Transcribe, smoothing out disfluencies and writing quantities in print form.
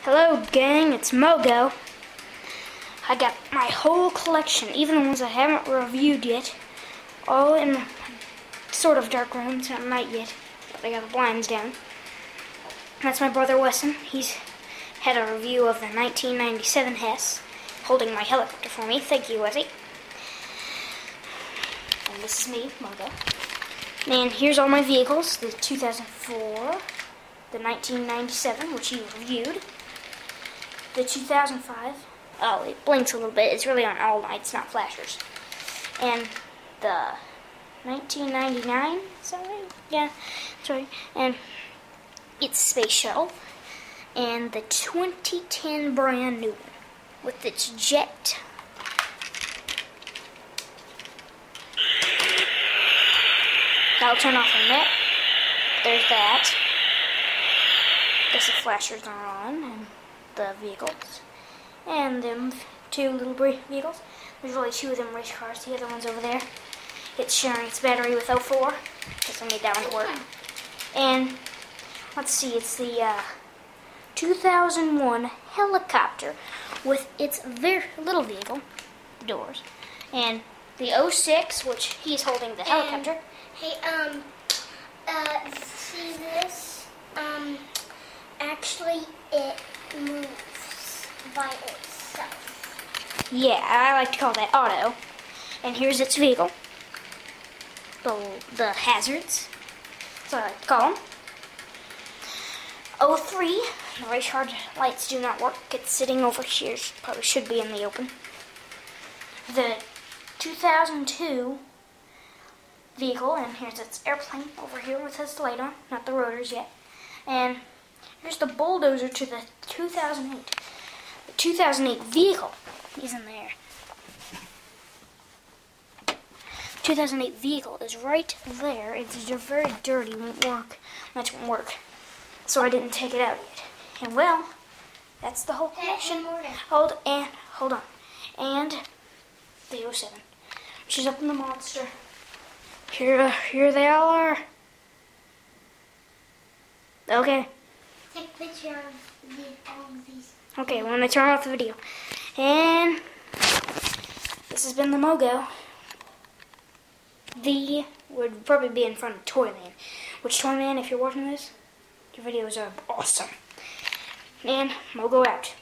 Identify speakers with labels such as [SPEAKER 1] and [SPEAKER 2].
[SPEAKER 1] Hello gang, it's Mogo. I got my whole collection, even the ones I haven't reviewed yet, all in sort of dark room. It's not night yet, but I got the blinds down. That's my brother Wesson. He's had a review of the 1997 Hess, holding my helicopter for me. Thank you, Wessie. And this is me, Mogo. And here's all my vehicles: the 2004, the 1997, which he reviewed, the 2005, oh, it blinks a little bit, it's really on all lights, not flashers, and the 1999, is that right? Yeah, sorry, and it's Space Shuttle, and the 2010 brand new one, with its jet. I'll turn off the net. There's that. Guess the flashers are on, and the vehicles. And them two little vehicles. There's really two of them race cars. The other one's over there. It's sharing its battery with 04, because I made that one to work. And let's see, it's the 2001 helicopter with its very little vehicle, doors, and the 06, which he's holding the helicopter.
[SPEAKER 2] Hey, see this? Actually, it moves by itself.
[SPEAKER 1] Yeah, I like to call that auto. And here's its vehicle. The hazards. That's what I like to call them. 03, the race car lights do not work. It's sitting over here. Probably should be in the open. The 2002 vehicle, and here's its airplane over here with its light on, not the rotors yet. And here's the bulldozer to the 2008. The 2008 vehicle is in there. 2008 vehicle is right there. It's very dirty, won't work. Much won't work. So I didn't take it out yet. And well, that's the whole collection. Hold on. And the 07. She's up in the monster. Here they all are. Okay.
[SPEAKER 2] Take a picture of all of these.
[SPEAKER 1] Okay, when I turn off the video. And this has been the Mogo. The would probably be in front of Toyman. Which Toyman, if you're watching this, your videos are awesome. And Mogo out.